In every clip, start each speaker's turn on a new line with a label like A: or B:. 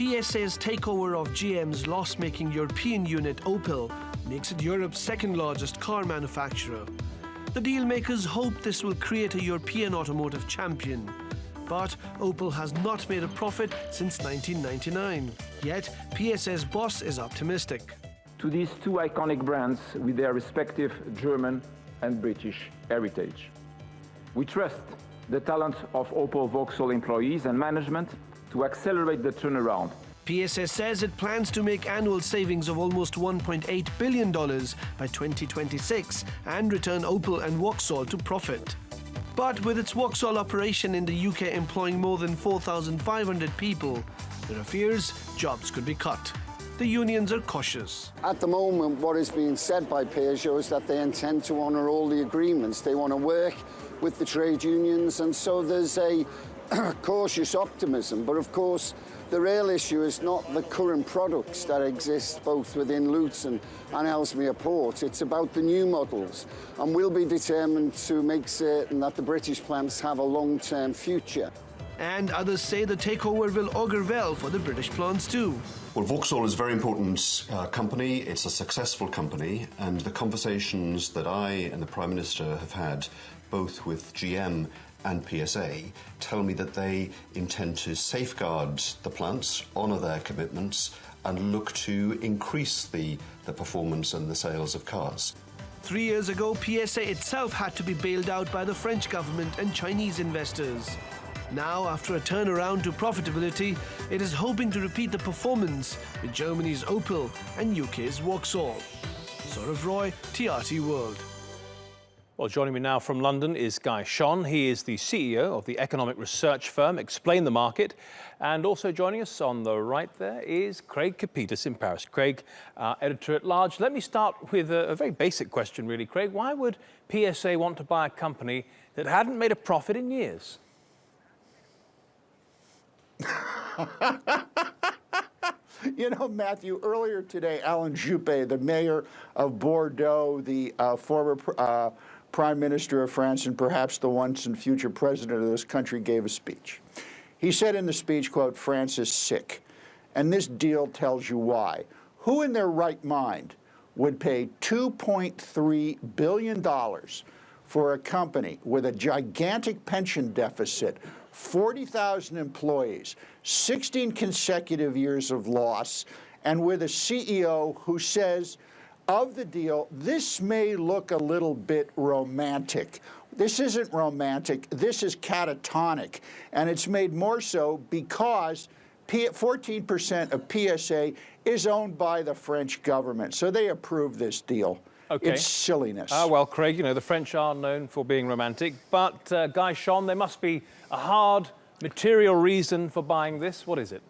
A: PSA's takeover of GM's loss-making European unit Opel makes it Europe's second-largest car manufacturer. The deal-makers hope this will create a European automotive champion. But Opel has not made a profit since 1999. Yet, PSA's boss is optimistic.
B: To these two iconic brands with their respective German and British heritage. We trust the talent of Opel Vauxhall employees and management to accelerate the turnaround.
A: PSA says it plans to make annual savings of almost $1.8 billion by 2026 and return Opel and Vauxhall to profit. But with its Vauxhall operation in the UK employing more than 4,500 people, there are fears jobs could be cut. The unions are cautious.
C: At the moment, what is being said by Peugeot is that they intend to honour all the agreements. They want to work with the trade unions, and so there's a cautious optimism. But of course, the real issue is not the current products that exist both within Luton and Ellesmere Port. It's about the new models, and we'll be determined to make certain that the British plants have a long-term future.
A: And others say the takeover will augur well for the British plants too.
D: Well, Vauxhall is a very important company. It's a successful company, and the conversations that I and the Prime Minister have had, both with GM and PSA, tell me that they intend to safeguard the plants, honour their commitments, and look to increase the performance and the sales of cars.
A: 3 years ago, PSA itself had to be bailed out by the French government and Chinese investors. Now, after a turnaround to profitability, it is hoping to repeat the performance with Germany's Opel and UK's Vauxhall. Sourav Roy, TRT World.
E: Well, joining me now from London is Guy Shone. He is the CEO of the economic research firm Explain the Market. And also joining us on the right there is Craig Capitas in Paris. Craig, editor-at-large. Let me start with a very basic question, really. Craig, why would PSA want to buy a company that hadn't made a profit in years?
F: You know, Matthew, earlier today, Alain Juppé, the mayor of Bordeaux, the former Prime Minister of France and perhaps the once and future president of this country, gave a speech. He said in the speech, quote, "France is sick." And this deal tells you why. Who in their right mind would pay $2.3 billion for a company with a gigantic pension deficit, 40,000 employees, 16 consecutive years of loss, and with a CEO who says of the deal, this may look a little bit romantic. This isn't romantic, this is catatonic, and it's made more so because 14% of PSA is owned by the French government, so they approved this deal. Okay. It's silliness.
E: Well, Craig, you know, the French are known for being romantic, but Guy Shone, there must be a hard material reason for buying this. What is it?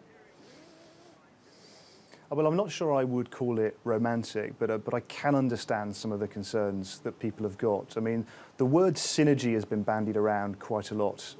G: Well, I'm not sure I would call it romantic, but I can understand some of the concerns that people have got. I mean, the word synergy has been bandied around quite a lot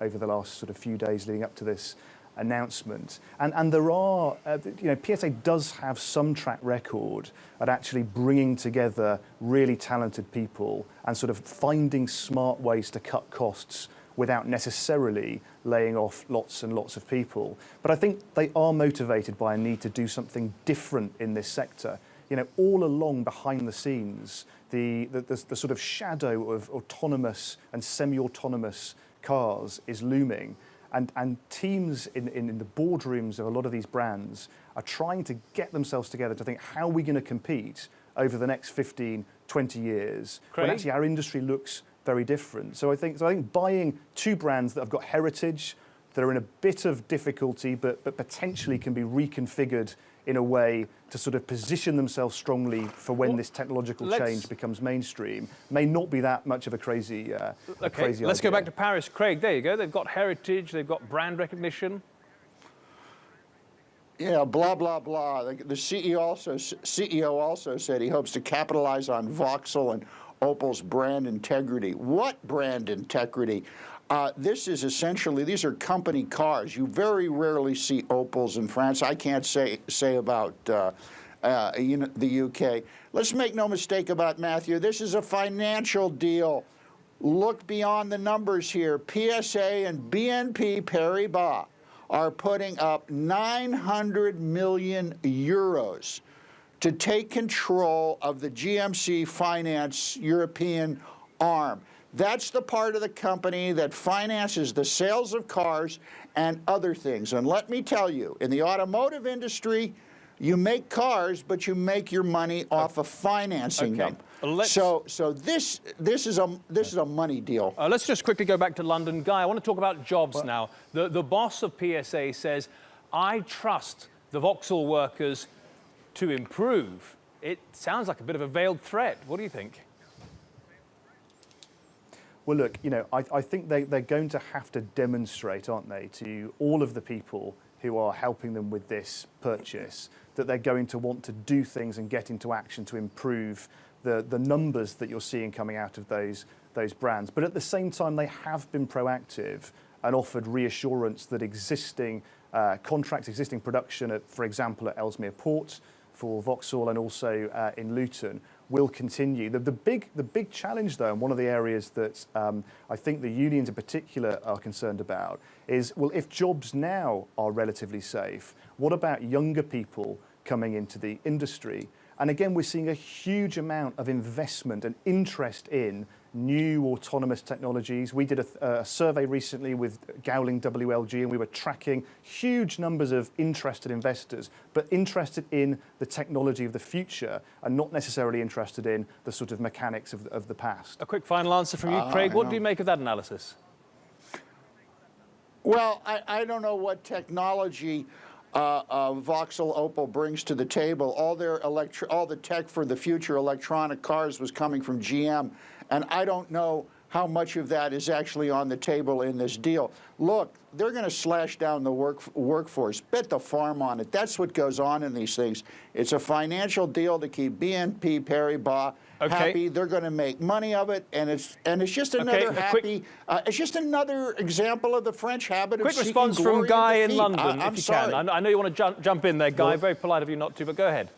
G: over the last sort of few days leading up to this announcement. And there are, you know, PSA does have some track record at actually bringing together really talented people and sort of finding smart ways to cut costs without necessarily laying off lots and lots of people. But I think they are motivated by a need to do something different in this sector. You know, all along behind the scenes, the sort of shadow of autonomous and semi-autonomous cars is looming. And teams in the boardrooms of a lot of these brands are trying to get themselves together to think, how are we going to compete over the next 15, 20 years,
E: Craig?
G: When actually our industry looks very different. So I think buying two brands that have got heritage, that are in a bit of difficulty, but potentially can be reconfigured in a way to sort of position themselves strongly for when this technological change becomes mainstream, may not be that much of a crazy crazy
E: let's
G: idea.
E: go back to Paris. Craig, there you go. They've got heritage, they've got brand recognition.
F: Yeah, blah, blah, blah. The CEO also said he hopes to capitalize on Vauxhall and Opel's brand integrity. What brand integrity? This is essentially, these are company cars. You very rarely see Opels in France. I can't say about the UK. Let's make no mistake about Matthew. This is a financial deal. Look beyond the numbers here. PSA and BNP Paribas are putting up 900 million euros to take control of the GMC Finance European arm. That's the part of the company that finances the sales of cars and other things. And let me tell you, in the automotive industry, you make cars, but you make your money off of financing them. So this is a money deal.
E: Let's just quickly go back to London. Guy, I want to talk about jobs now. The boss of PSA says, I trust the Vauxhall workers to improve. It sounds like a bit of a veiled threat. What do you think?
G: Well, look, you know, I think they're going to have to demonstrate, aren't they, to all of the people who are helping them with this purchase, that they're going to want to do things and get into action to improve the numbers that you're seeing coming out of those brands. But at the same time, they have been proactive and offered reassurance that existing contracts, existing production, at, for example, at Ellesmere Port for Vauxhall and also in Luton, will continue. The big challenge, though, and one of the areas that I think the unions in particular are concerned about is, well, if jobs now are relatively safe, what about younger people coming into the industry? And again, we're seeing a huge amount of investment and interest in new autonomous technologies. We did a survey recently with Gowling WLG, and we were tracking huge numbers of interested investors, but interested in the technology of the future and not necessarily interested in the sort of mechanics of the past.
E: A quick final answer from you, Craig. What do you make of that analysis?
F: Well, I don't know what technology Vauxhall Opel brings to the table. All the tech for the future electronic cars was coming from GM, and I don't know how much of that is actually on the table in this deal. Look, they're going to slash down the workforce, bet the farm on it. That's what goes on in these things. It's a financial deal to keep BNP Paribas happy. They're going to make money of it, and it's just another it's just another example of the French habit of seeking glory.
E: Quick response from Guy in London,
F: I'm
E: if you
F: sorry.
E: can. I know you want to jump in there, Guy. Very polite of you not to, but go ahead.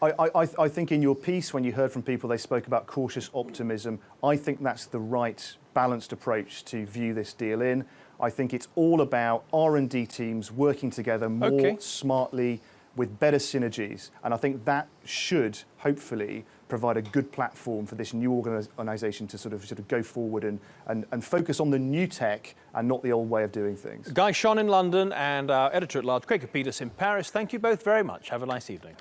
G: I think in your piece, when you heard from people, they spoke about cautious optimism. I think that's the right balanced approach to view this deal in. I think it's all about R&D teams working together more smartly with better synergies. And I think that should hopefully provide a good platform for this new organisation to sort of go forward and focus on the new tech and not the old way of doing things.
E: Guy Shone in London and our editor-at-large, Craig Capitas in Paris. Thank you both very much. Have a nice evening.